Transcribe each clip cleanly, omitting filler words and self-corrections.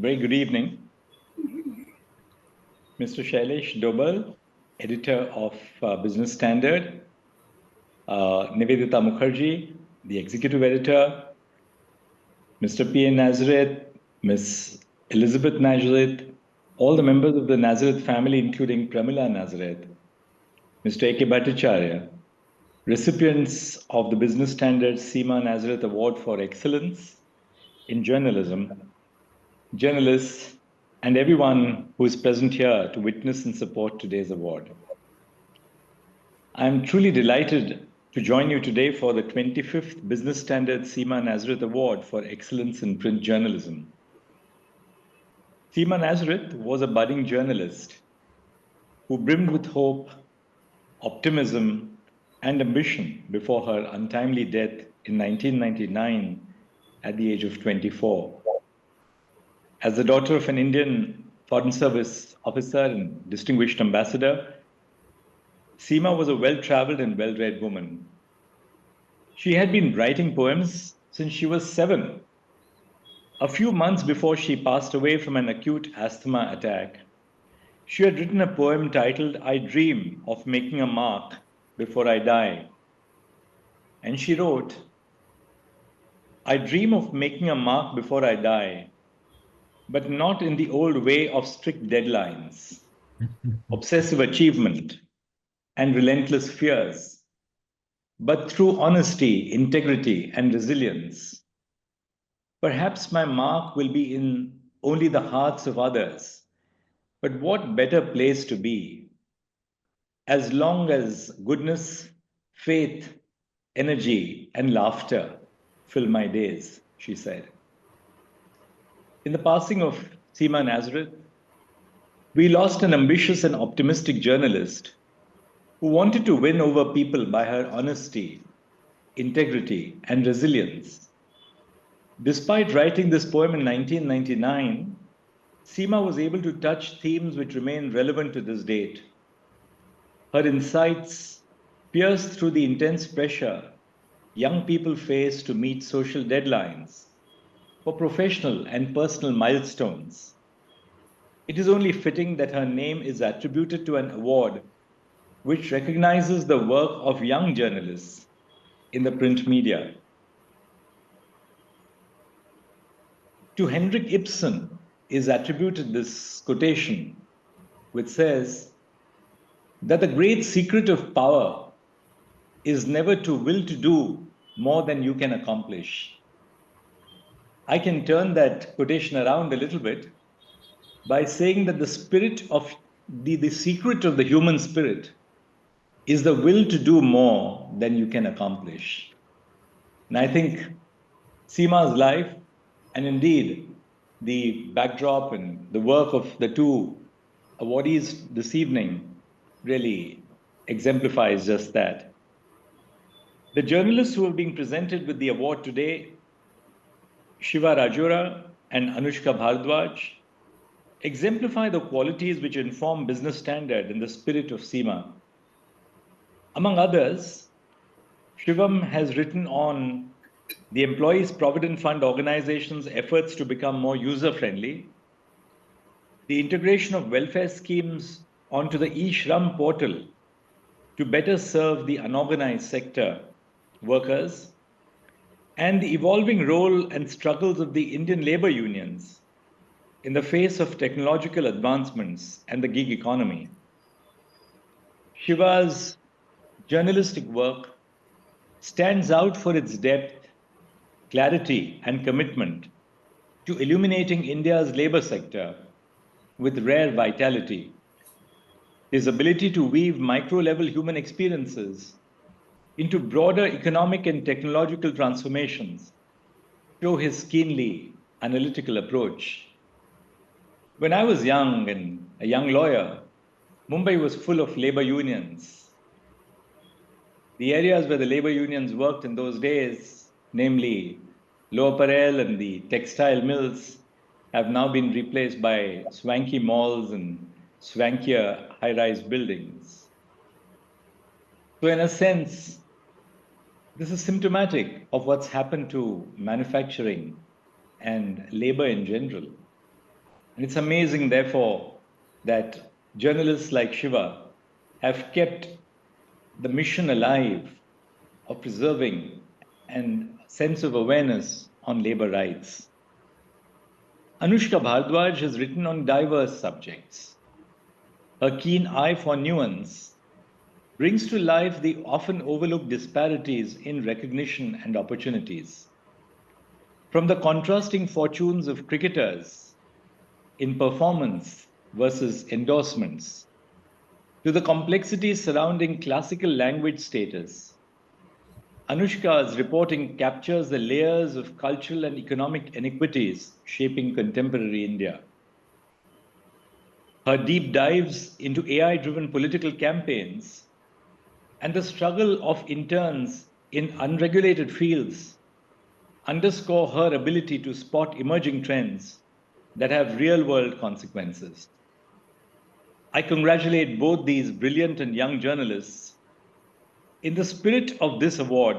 Very good evening. Mr. Shailesh Dobal, editor of Business Standard, Nivedita Mukherjee, the executive editor, Mr. P. N. Nazareth, Ms. Elizabeth Nazareth, all the members of the Nazareth family, including Pramila Nazareth, Mr. A. K. Bhattacharya, recipients of the Business Standard-Seema Nazareth Award for Excellence in Journalism, journalists, and everyone who is present here to witness and support today's award. I'm truly delighted to join you today for the 25th Business Standard-Seema Nazareth Award for Excellence in Print Journalism. Seema Nazareth was a budding journalist who brimmed with hope, optimism, and ambition before her untimely death in 1999 at the age of 24. As the daughter of an Indian Foreign Service officer and distinguished ambassador, Seema was a well-traveled and well-read woman. She had been writing poems since she was 7. A few months before she passed away from an acute asthma attack, she had written a poem titled, "I Dream of Making a Mark Before I Die." And she wrote, "I dream of making a mark before I die, but not in the old way of strict deadlines, obsessive achievement, and relentless fears, but through honesty, integrity, and resilience. Perhaps my mark will be in only the hearts of others, but what better place to be? As long as goodness, faith, energy, and laughter fill my days," she said. In the passing of Seema Nazareth, we lost an ambitious and optimistic journalist who wanted to win over people by her honesty, integrity, and resilience. Despite writing this poem in 1999, Seema was able to touch themes which remain relevant to this date. Her insights pierced through the intense pressure young people face to meet social deadlines for professional and personal milestones. It is only fitting that her name is attributed to an award which recognizes the work of young journalists in the print media. To Henrik Ibsen is attributed this quotation, which says that the great secret of power is never to will to do more than you can accomplish. I can turn that quotation around a little bit by saying that the spirit of the secret of the human spirit is the will to do more than you can accomplish. And I think Seema's life, and indeed the backdrop and the work of the two awardees this evening, really exemplifies just that. The journalists who are being presented with the award today, Shiva Rajura and Anushka Bhardwaj, exemplify the qualities which inform Business Standard in the spirit of Seema. Among others, Shivam has written on the Employees Provident Fund organization's efforts to become more user-friendly, the integration of welfare schemes onto the eShram portal to better serve the unorganized sector workers, and the evolving role and struggles of the Indian labor unions in the face of technological advancements and the gig economy. Shiva's journalistic work stands out for its depth, clarity, and commitment to illuminating India's labor sector with rare vitality. His ability to weave micro-level human experiences into broader economic and technological transformations show his keenly analytical approach. When I was young and a young lawyer, Mumbai was full of labor unions. The areas where the labor unions worked in those days, namely Lower Parel and the textile mills, have now been replaced by swanky malls and swankier high-rise buildings. So in a sense, this is symptomatic of what's happened to manufacturing and labor in general. And it's amazing, therefore, that journalists like Shiva have kept the mission alive of preserving and sense of awareness on labor rights. Anushka Bhardwaj has written on diverse subjects. Her keen eye for nuance brings to life the often overlooked disparities in recognition and opportunities. From the contrasting fortunes of cricketers in performance versus endorsements, to the complexities surrounding classical language status, Anushka's reporting captures the layers of cultural and economic inequities shaping contemporary India. Her deep dives into AI driven political campaigns and the struggle of interns in unregulated fields underscore her ability to spot emerging trends that have real world consequences. I congratulate both these brilliant and young journalists. In the spirit of this award,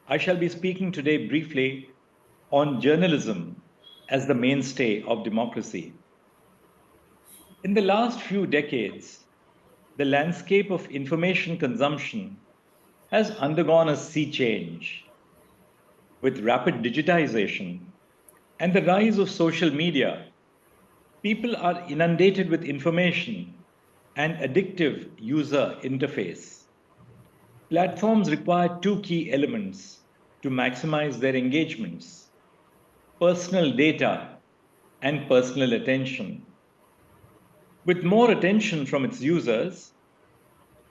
I shall be speaking today briefly on journalism as the mainstay of democracy. In the last few decades, the landscape of information consumption has undergone a sea change. With rapid digitization and the rise of social media, people are inundated with information and addictive user interface. Platforms require two key elements to maximize their engagements: personal data and personal attention. With more attention from its users,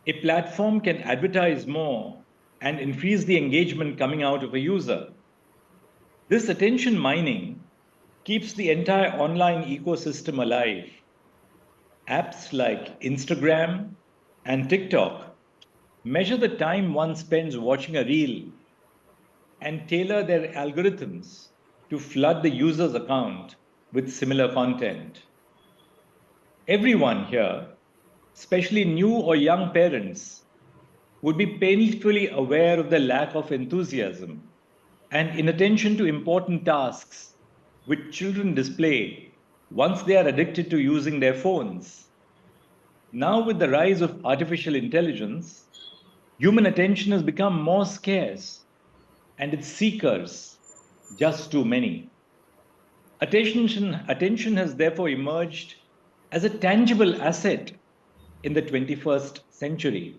a platform can advertise more and increase the engagement coming out of a user. This attention mining keeps the entire online ecosystem alive. Apps like Instagram and TikTok measure the time one spends watching a reel and tailor their algorithms to flood the user's account with similar content. Everyone here, especially new or young parents, would be painfully aware of the lack of enthusiasm and inattention to important tasks which children display once they are addicted to using their phones. Now, with the rise of artificial intelligence, human attention has become more scarce and its seekers just too many. Attention has therefore emerged as a tangible asset in the 21st century.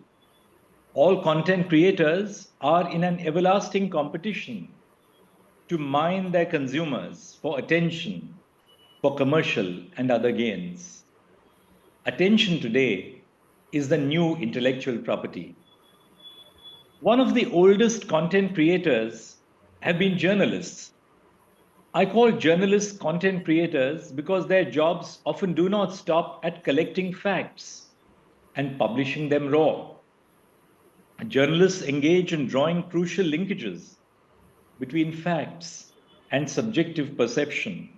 All content creators are in an everlasting competition to mine their consumers for attention, for commercial and other gains. Attention today is the new intellectual property. One of the oldest content creators have been journalists. I call journalists content creators because their jobs often do not stop at collecting facts and publishing them raw. Journalists engage in drawing crucial linkages between facts and subjective perception.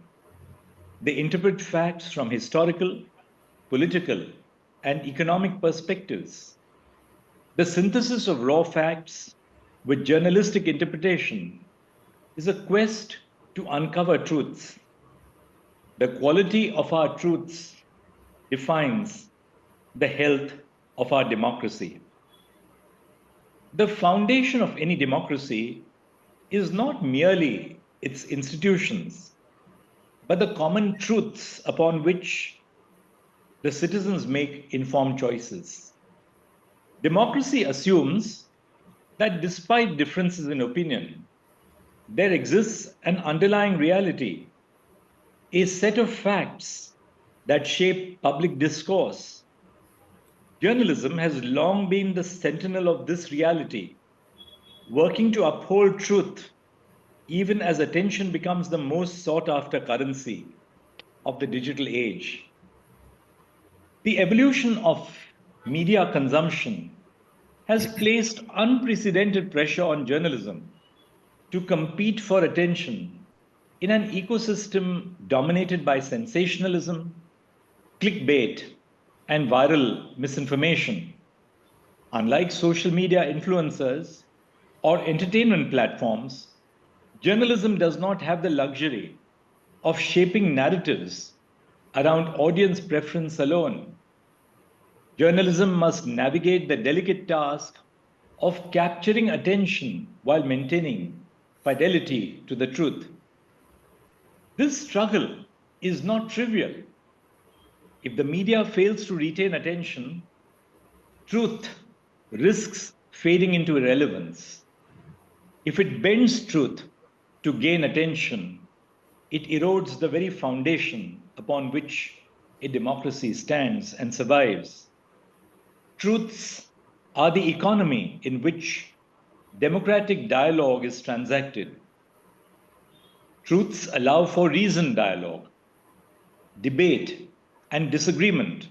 They interpret facts from historical, political, and economic perspectives. The synthesis of raw facts with journalistic interpretation is a quest to uncover truths. The quality of our truths defines the health of our democracy. The foundation of any democracy is not merely its institutions, but the common truths upon which the citizens make informed choices. Democracy assumes that despite differences in opinion, there exists an underlying reality, a set of facts that shape public discourse. Journalism has long been the sentinel of this reality, working to uphold truth even as attention becomes the most sought after currency of the digital age. The evolution of media consumption has placed unprecedented pressure on journalism to compete for attention in an ecosystem dominated by sensationalism, clickbait, and viral misinformation. Unlike social media influencers or entertainment platforms, journalism does not have the luxury of shaping narratives around audience preference alone. Journalism must navigate the delicate task of capturing attention while maintaining fidelity to the truth. This struggle is not trivial. If the media fails to retain attention, truth risks fading into irrelevance. If it bends truth to gain attention, it erodes the very foundation upon which a democracy stands and survives. Truths are the economy in which democratic dialogue is transacted. Truths allow for reasoned dialogue, debate, and disagreement.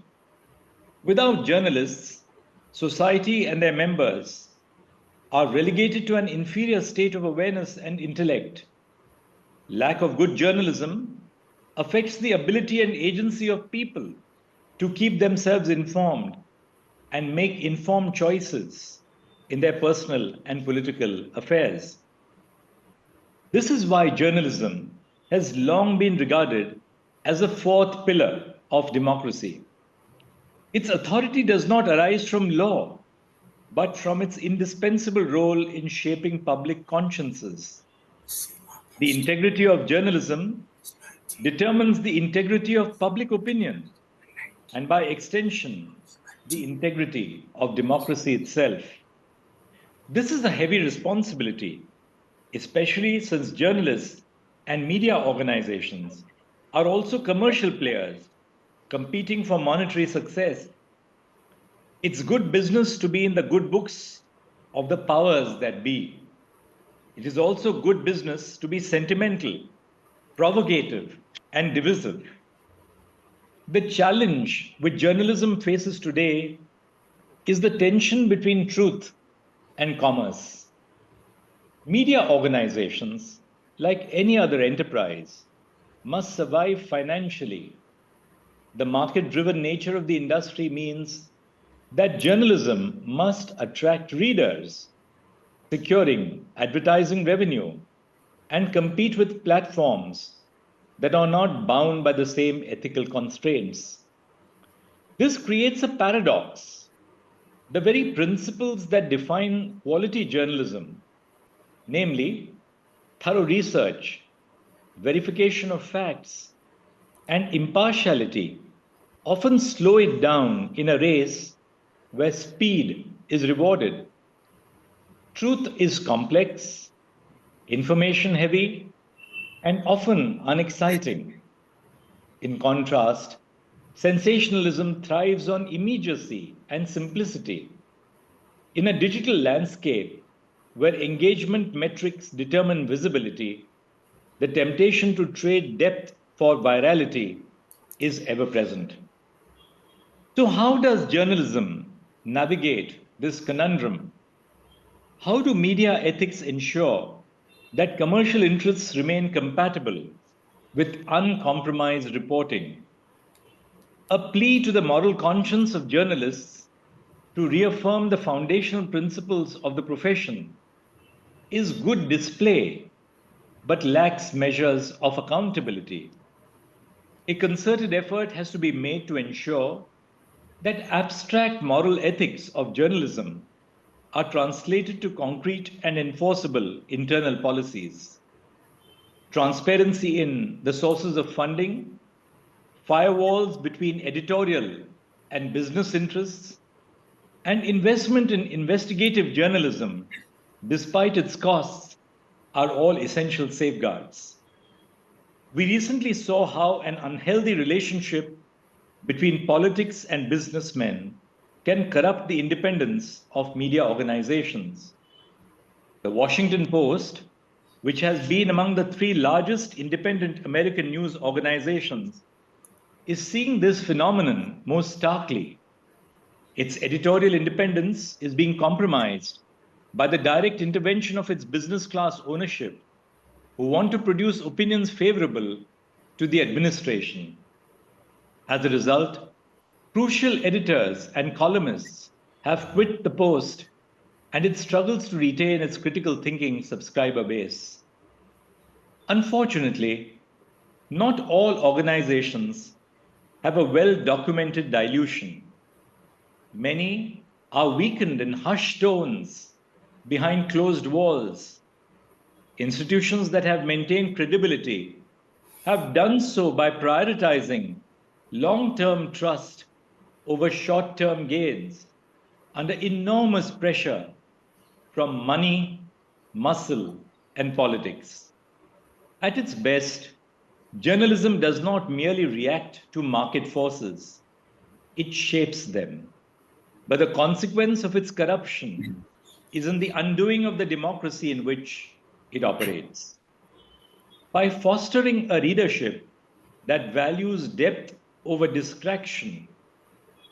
Without journalists, society and their members are relegated to an inferior state of awareness and intellect. Lack of good journalism affects the ability and agency of people to keep themselves informed and make informed choices in their personal and political affairs. This is why journalism has long been regarded as a fourth pillar of democracy. Its authority does not arise from law, but from its indispensable role in shaping public consciences. The integrity of journalism determines the integrity of public opinion, and by extension, the integrity of democracy itself. This is a heavy responsibility, especially since journalists and media organizations are also commercial players competing for monetary success. It's good business to be in the good books of the powers that be. It is also good business to be sentimental, provocative, and divisive. The challenge which journalism faces today is the tension between truth and commerce. Media organizations, like any other enterprise, must survive financially. The market-driven nature of the industry means that journalism must attract readers, securing advertising revenue, and compete with platforms that are not bound by the same ethical constraints. This creates a paradox. The very principles that define quality journalism, namely thorough research, verification of facts, and impartiality, often slow it down in a race where speed is rewarded. Truth is complex, information heavy, and often unexciting. In contrast, sensationalism thrives on immediacy and simplicity. In a digital landscape where engagement metrics determine visibility, the temptation to trade depth for virality is ever present. So, how does journalism navigate this conundrum? How do media ethics ensure that commercial interests remain compatible with uncompromised reporting? A plea to the moral conscience of journalists to reaffirm the foundational principles of the profession is good display, but lacks measures of accountability. A concerted effort has to be made to ensure that abstract moral ethics of journalism are translated to concrete and enforceable internal policies. Transparency in the sources of funding, firewalls between editorial and business interests, and investment in investigative journalism, despite its costs, are all essential safeguards. We recently saw how an unhealthy relationship between politics and businessmen can corrupt the independence of media organizations. The Washington Post, which has been among the three largest independent American news organizations, is seeing this phenomenon most starkly. Its editorial independence is being compromised by the direct intervention of its business class ownership, who want to produce opinions favorable to the administration. As a result, crucial editors and columnists have quit the Post, and it struggles to retain its critical thinking subscriber base. Unfortunately, not all organizations have a well-documented dilution. Many are weakened in hushed tones behind closed walls. Institutions that have maintained credibility have done so by prioritizing long-term trust over short-term gains under enormous pressure from money, muscle, and politics. At its best, journalism does not merely react to market forces, it shapes them. But the consequence of its corruption is in the undoing of the democracy in which it operates. By fostering a readership that values depth over distraction,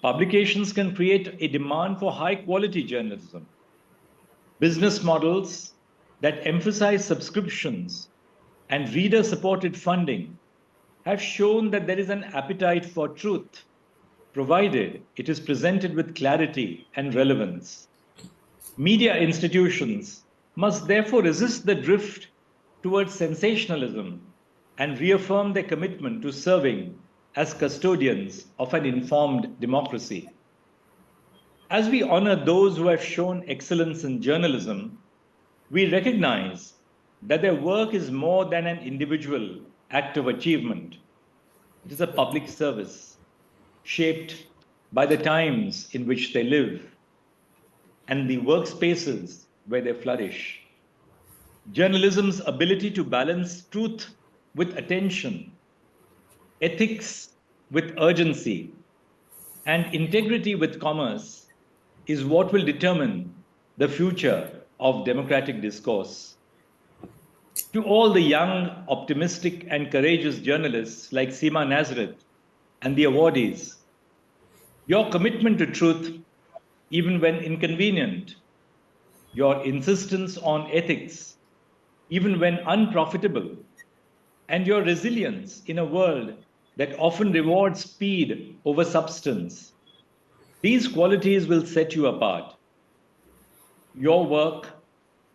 publications can create a demand for high quality journalism. Business models that emphasize subscriptions and reader supported funding have shown that there is an appetite for truth, provided it is presented with clarity and relevance. Media institutions must therefore resist the drift towards sensationalism and reaffirm their commitment to serving as custodians of an informed democracy. As we honor those who have shown excellence in journalism, we recognize that their work is more than an individual act of achievement. It is a public service shaped by the times in which they live and the workspaces where they flourish. Journalism's ability to balance truth with attention, ethics with urgency, and integrity with commerce is what will determine the future of democratic discourse. To all the young, optimistic, and courageous journalists like Seema Nazareth and the awardees, your commitment to truth, even when inconvenient, your insistence on ethics, even when unprofitable, and your resilience in a world that often rewards speed over substance. These qualities will set you apart. Your work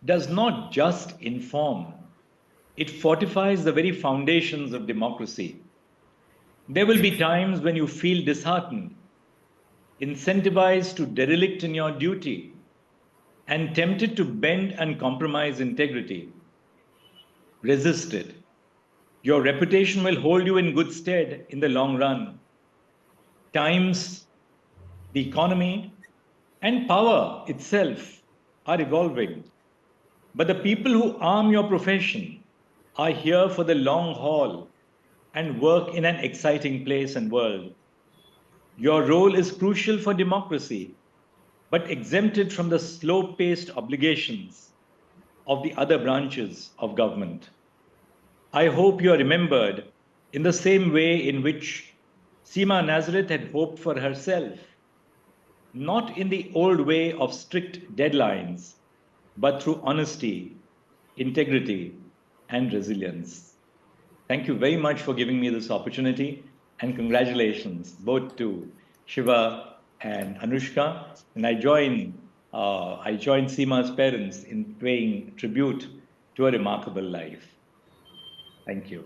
does not just inform, it fortifies the very foundations of democracy. There will be times when you feel disheartened, incentivized to derelict in your duty, and tempted to bend and compromise integrity. Resist it. Your reputation will hold you in good stead in the long run. Times, the economy, and power itself are evolving. But the people who arm your profession are here for the long haul and work in an exciting place and world. Your role is crucial for democracy, but exempted from the slow-paced obligations of the other branches of government. I hope you are remembered in the same way in which Seema Nazareth had hoped for herself, not in the old way of strict deadlines, but through honesty, integrity, and resilience. Thank you very much for giving me this opportunity, and congratulations both to Shiva and Anushka. And I join Seema's parents in paying tribute to a remarkable life. Thank you.